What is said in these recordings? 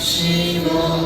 Shiva.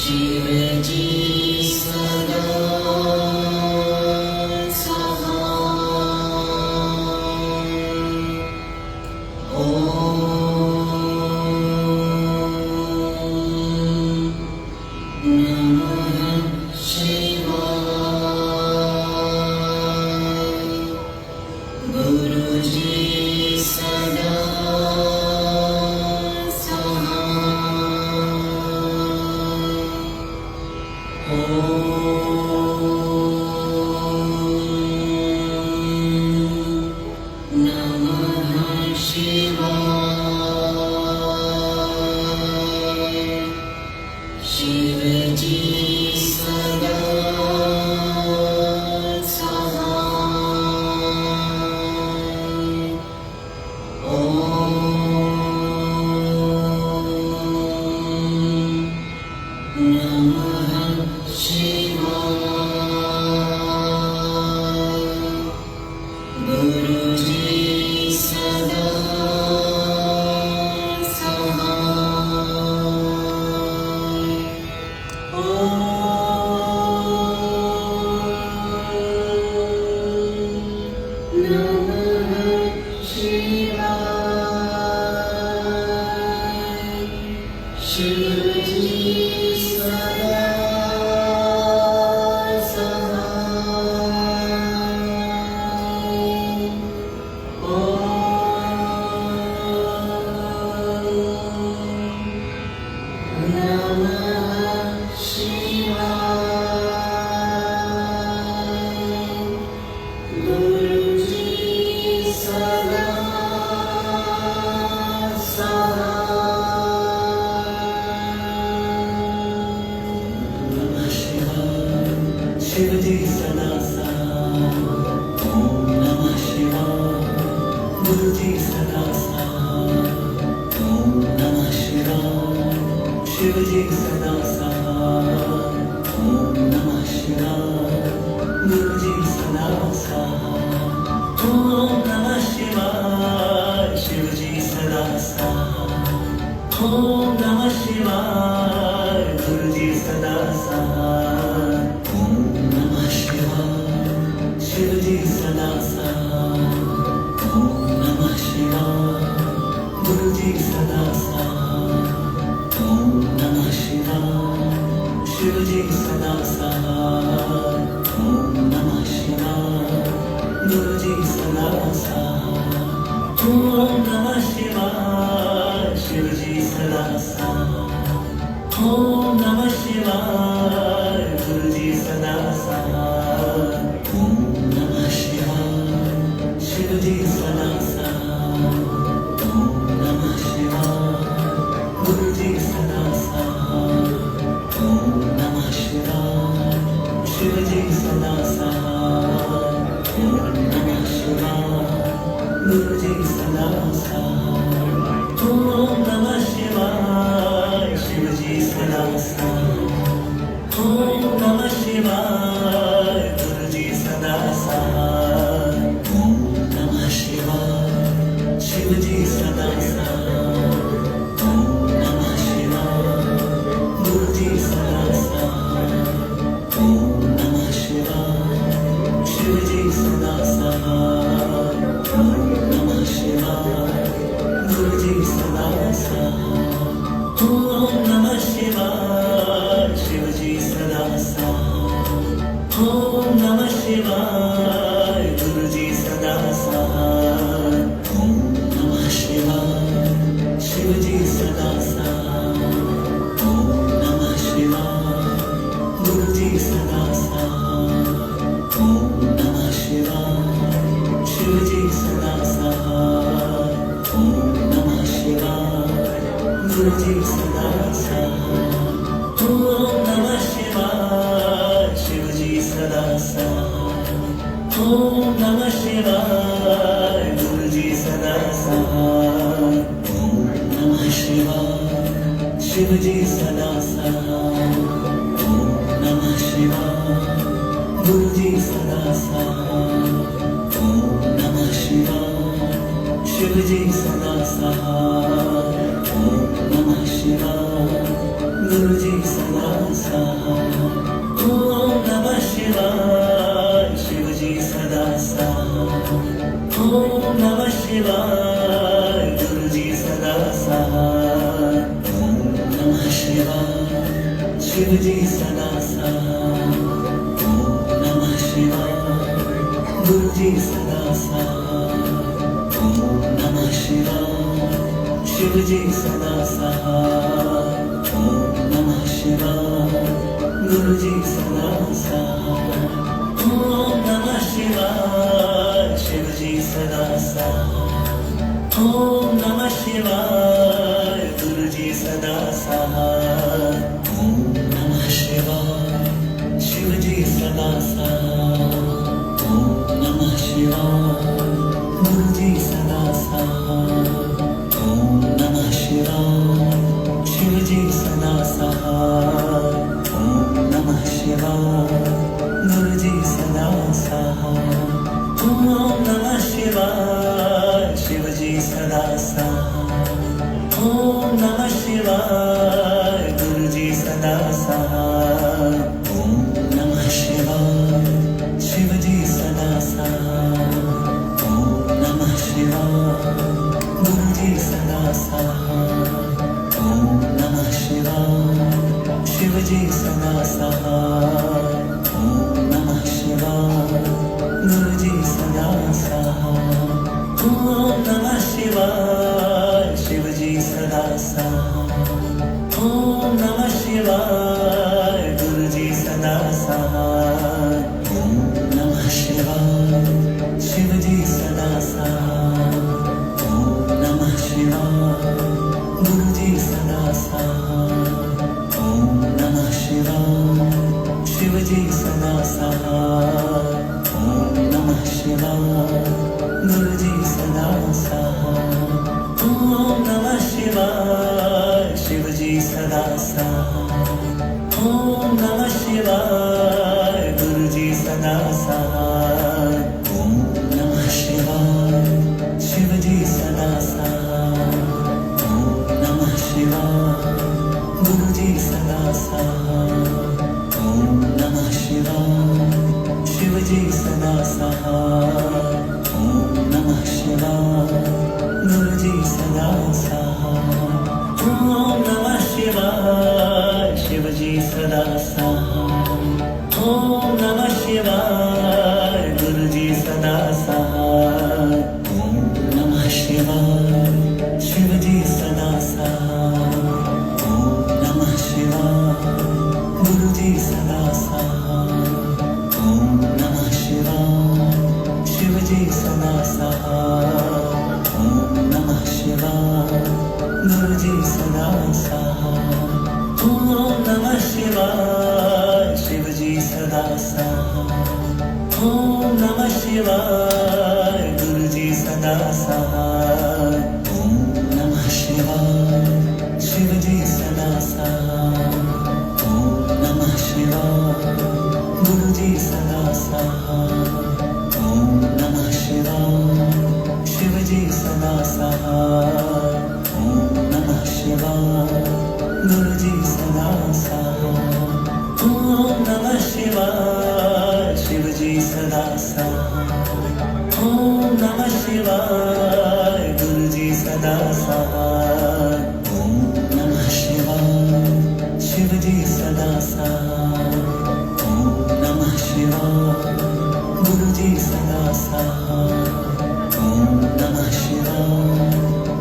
Shivaji Shivji सदा साथ, ओम नमः शिवाय. गुरुजी सदा साथ, ओम नमः शिवाय. शिवजी सदा साथ, ओम नमः शिवाय. गुरुजी सदा साथ, ओम नमः शिवाय. शिवजी सदा साथ, ओम नमः शिवाय. गुरुजी सदा साथ, ओम नमः शिवाय. शिवजी सदा साथ, ओम नमः शिवाय. गुरुजी सदा साथ, ओम नमः शिवाय. शिवजी सदा साथ, ओम नमः शिवाय. गुरुजी सदा साथ, ओम नमः शिवाय. शिवजी सदा साथ, ओम नमः शिवाय. गुरुजी सदा साथ, ओम नमः शिवाय. शिवजी सदा साथ, ओम नमः शिवाय. गुरुजी सदा साथ, ओम नमः शिवाय. शिवजी सदा साथ, ओम नमः शिवाय. गुरुजी सदा साथ, ओम नमः शिवाय. शिवजी सदा साथ, ओम नमः शिवाय. गुरुजी सदा साथ, ओम नमः शिवाय. शिवजी सदा साथ, ओम नमः शिवाय. गुरुजी सदा साथ, ओम नमः शिवाय. शिवजी सदा साथ, ओम नमः शिवाय. गुरुजी सदा साथ, ओम नमः शिवाय. शिवजी सदा साथ, ओम नमः शिवाय. गुरुजी सदा साथ, ओम नमः शिवाय. शिवजी सदा साथ, ओम नमः शिवाय. गुरुजी सदा साथ, ओम नमः शिवाय. शिवजी सदा साथ, ओम नमः शिवाय. गुरुजी सदा साथ, ओम नमः शिवाय. शिवजी सदा साथ, ओम नमः शिवाय. गुरुजी सदा साथ, ओम नमः शिवाय. शिवजी सदा साथ, ओम नमः शिवाय. गुरुजी सदा साथ, ओम नमः शिवाय. शिवजी सदा साथ, ओम नमः शिवाय. गुरुजी सदा साथ, ओम नमः शिवाय. शिवजी सदा साथ, ओम नमः शिवाय. गुरुजी सदा साथ, ओम नमः शिवाय. शिवजी सदा साथ, ओम नमः शिवाय. गुरुजी सदा साथ, ओम नमः शिवाय. शिवजी सदा साथ, ओम नमः शिवाय. गुरुजी सदा साथ, ओम नमः शिवाय. शिवजी सदा साथ, ओम नमः शिवाय. गुरुजी सदा साथ, ओम नमः शिवाय. शिवजी सदा साथ, ओम नमः शिवाय. गुरुजी सदा साथ, ओम नमः शिवाय. शिवजी सदा साथ, ओम नमः शिवाय. गुरुजी सदा साथ, ओम नमः शिवाय. शिवजी सदा साथ, ओम नमः शिवाय. गुरुजी सदा साथ, ओम नमः शिवाय. शिवजी सदा साथ, ओम नमः शिवाय. गुरुजी सदा साथ, ओम नमः शिवाय. शिवजी सदा सहाय ओम नमः शिवाय गुरुजी सदा सहाय ओम नमः शिवाय शिवजी सदा सहाय ओम नमः शिवाय गुरुजी सदा सहाय ओम नमः शिवाय शिवजी सदा सहाय ओम नमः शिवाय गुरुजी सदा सहाय ओम नमः शिवाय शिवजी सदा सहाय ओम नमः शिवाय गुरुजी सदा सहाय ओम नमः शिवाय शिवजी सदा सहाय ओम नमः शिवाय गुरुजी सदा सहाय ओम नमः शिवाय शिवजी सदा सहाय ओम नमः शिवाय गुरुजी सदा सहाय ओम नमः शिवाय शिवजी सदा सहाय ओम नमः शिवाय गुरुजी सदा सहाय ओम नमः शिवाय शिवजी सदा सहाय ओम नमः शिवाय गुरुजी सदा सहाय ओम नमः शिवाय शिवजी सदा सहाय ओम नमः शिवाय गुरुजी सदा सहाय ओम नमः शिवाय शिवजी सदा सहाय ओम नमः शिवाय गुरुजी सदा सहाय ओम नमः शिवाय शिवजी सदा सहाय ओम नमः शिवाय गुरुजी सदा सहाय ओम नमः शिवाय शिवजी सदा सहाय ओम नमः शिवाय गुरुजी सदा सहाय ओम नमः शिवाय शिवजी सदा सहाय ओम नमः शिवाय गुरुजी सदा सहाय ओम नमः शिवाय शिवजी सदा सहाय ओम नमः शिवाय गुरुजी सदा सहाय ओम नमः शिवाय शिवजी सदा सहाय ओम नमः शिवाय गुरुजी सदा सहाय ओम नमः शिवाय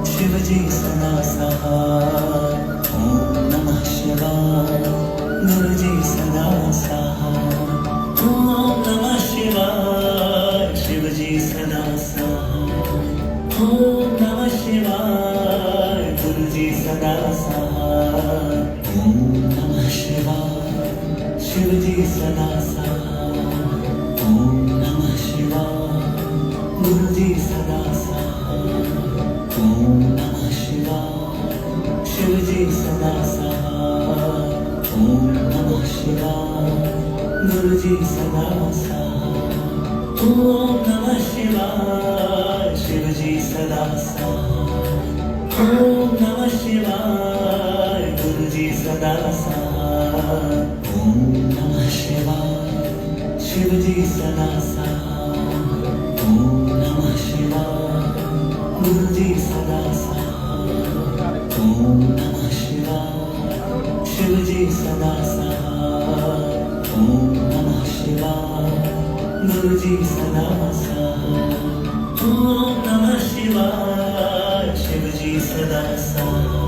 शिवजी सदा सहाय ओम नमः शिवाय गुरुजी सदा सहाय ओम नमः शिवाय शिवजी सदा सहाय ओम नमः शिवाय गुरुजी सदा सहाय ओम नमः शिवाय शिवजी सदा सहाय ओम नमः शिवाय गुरुजी सदा सहाय ओम नमः शिवाय शिवजी सदा सहाय ओम नमः शिवाय गुरुजी सदा सहाय ओम नमः शिवाय शिवजी सदा सहाय ओम नमः शिवाय गुरुजी सदा सहाय ओम नमः शिवाय शिवजी सदा सहाय ओम नमः शिवाय गुरुजी सदा सहाय ओम नमः शिवाय शिवजी सदा सहाय ओम नमः शिवाय गुरुजी सदा सहाय ओम नमः शिवाय शिवजी सदा सहाय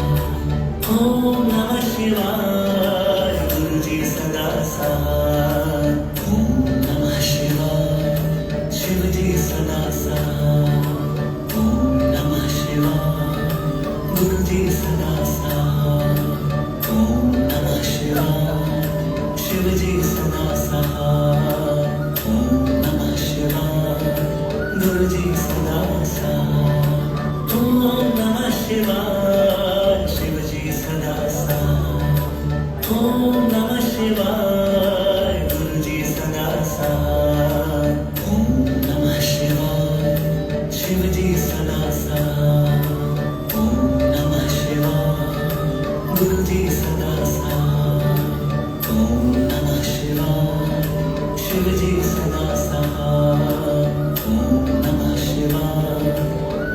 ओम नमः शिवाय गुरुजी सदा सहाय ओम नमः शिवाय शिवजी सदा सहाय ओम नमः शिवाय गुरुजी सदा सहाय ओम नमः शिवाय शिवजी सदा सहाय ओम नमः शिवाय गुरुजी सदा सहाय ओम नमः शिवाय शिवजी सदा सहाय ओम नमः शिवाय गुरुजी सदा सहाय ओम नमः शिवाय शिवजी सदा सहाय ओम नमः शिवाय गुरुजी सदा सहाय ओम नमः शिवाय शिवजी सदा सहाय ओम नमः शिवाय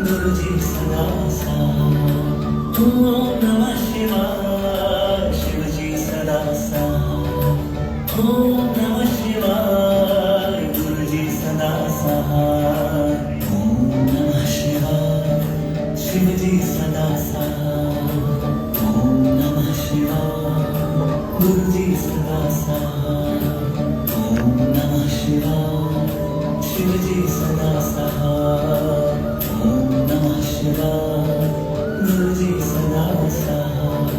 गुरुजी सदा सहाय ओम नमः शिवाय शिवजी सदा सहाय ओम नमः शिवाय गुरुजी सदा सहाय ओम नमः शिवाय शिवजी सदा सहाय ओम नमः शिवाय गुरुजी सदा सहाय ओम नमः शिवाय शिवजी सदा सहाय ओम नमः शिवाय गुरुजी सदा सहाय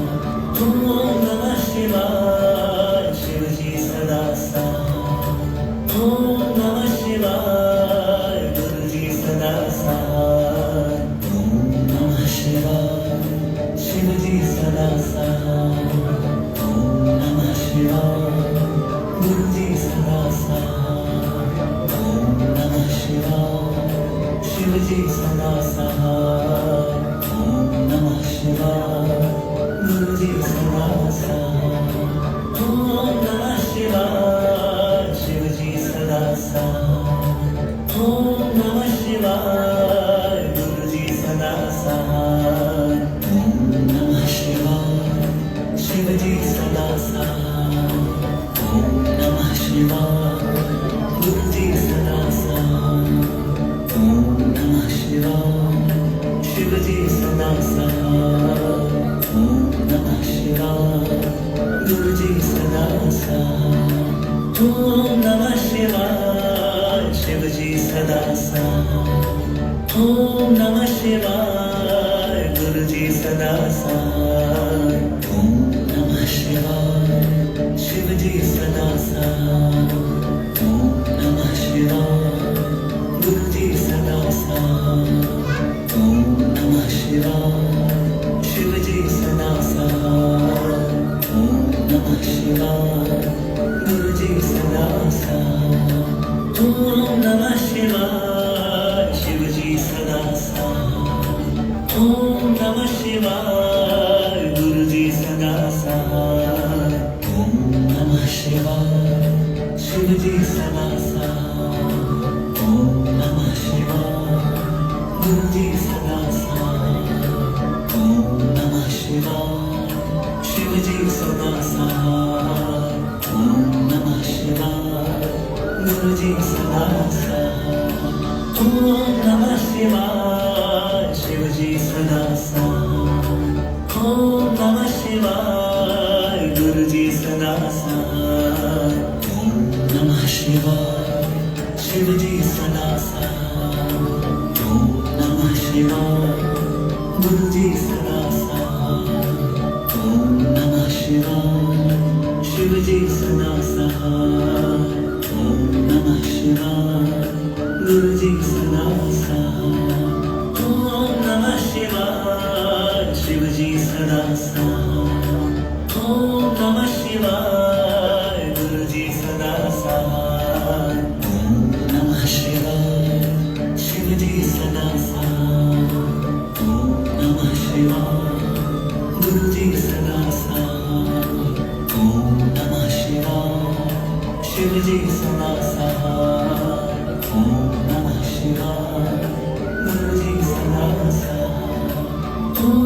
ओम नमः शिवाय शिवजी सदा सहाय ओम नमः शिवाय गुरुजी सदा सहाय ओम नमः शिवाय शिवजी सदा सहाय ओम नमः शिवाय गुरुजी सदा सहाय ओम नमः शिवाय शिवजी सदा सहाय ओम नमः शिवाय गुरुजी सदा सहाय ओम नमः शिवाय शिवजी सदा सहाय ओम नमः शिवाय गुरुजी सदा सहाय ओम नमः शिवाय शिवजी सदा सहाय ओम नमः शिवाय गुरुजी सदा सहाय ओम नमः शिवाय शिवजी सदा सहाय ओम नमः शिवाय गुरुजी सदा सहाय ओम नमः शिवाय शिवजी सदा सहाय ओम नमः शिवाय गुरुजी सदा सहाय ओम नमः शिवाय शिवजी सदा सहाय ओम नमः शिवाय गुरुजी सदा सहाय ओम नमः शिवाय शिवजी सदा सहाय ओम नमः शिवाय गुरुजी सदा सहाय ओम नमः शिवाय शिवजी सदा सहाय ओम नमः शिवाय गुरुजी सदा सहाय ओम नमः शिवाय शिवजी सदा सहाय ओम नमः शिवाय गुरुजी सदा सहाय ओम नमः शिवाय शिवजी सदा सहाय ओम नमः शिवाय गुरुजी सदा सहाय ओम नमः शिवाय शिवजी सदा सहाय ओम नमः शिवाय गुरुजी सदा सहाय ओम नमः शिवाय शिवजी सदा सहाय ओम नमः शिवाय गुरुजी सदा सहाय ओम नमः शिवाय शिवजी सदा सहाय ओम नमः शिवाय गुरुजी सदा सहाय ओम नमः शिवाय शिवजी सदा सहाय ओम नमः शिवाय गुरुजी सदा सहाय ओम नमः शिवाय शिवजी सदा सहाय ओम नमः शिवाय गुरुजी सदा सहाय ओम नमः शिवाय शिवजी सदा सहाय ओम नमः शिवाय गुरुजी सदा सहाय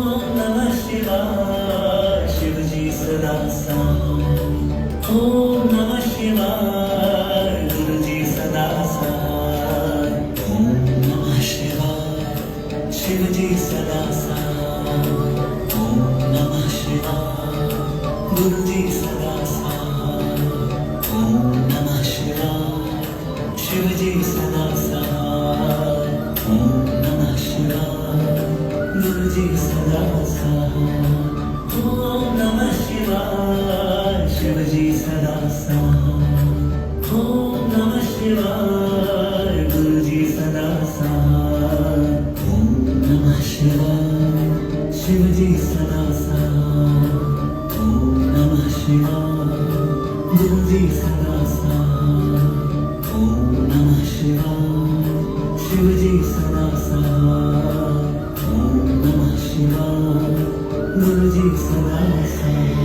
ओम नमः शिवाय शिवजी सदा सहाय ओम नमः शिवाय गुरुजी सदा सहाय ओम नमः शिवाय शिवजी सदा सहाय ओम नमः शिवाय गुरुजी सदा सहाय ओम नमः शिवाय शिवजी सदा सहाय ओम नमः शिवाय गुरुजी सदा सहाय ओम नमः शिवाय शिवजी सदा सहाय ओम नमः शिवाय गुरुजी सदा सहाय ओम नमः शिवाय शिवजी सदा सहाय ओम नमः शिवाय गुरुजी सदा सहाय ओम नमः शिवाय शिवजी सदा सहाय ओम नमः शिवाय गुरुजी सदा सहाय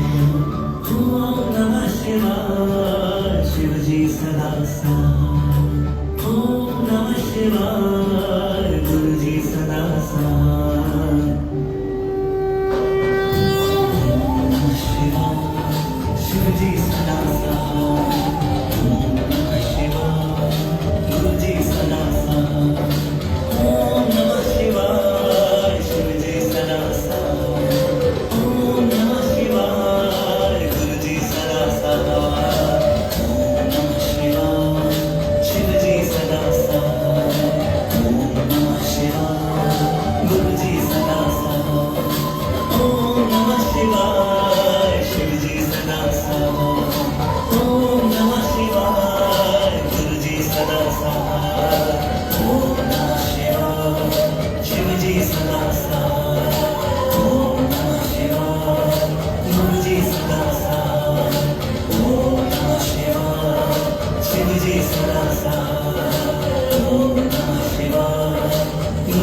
ओम नमः शिवाय शिवजी सदा सहाय ओम नमः शिवाय गुरुजी सदा सहाय ओम नमः शिवाय शिवजी सदा सहाय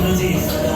गुरुजी सदा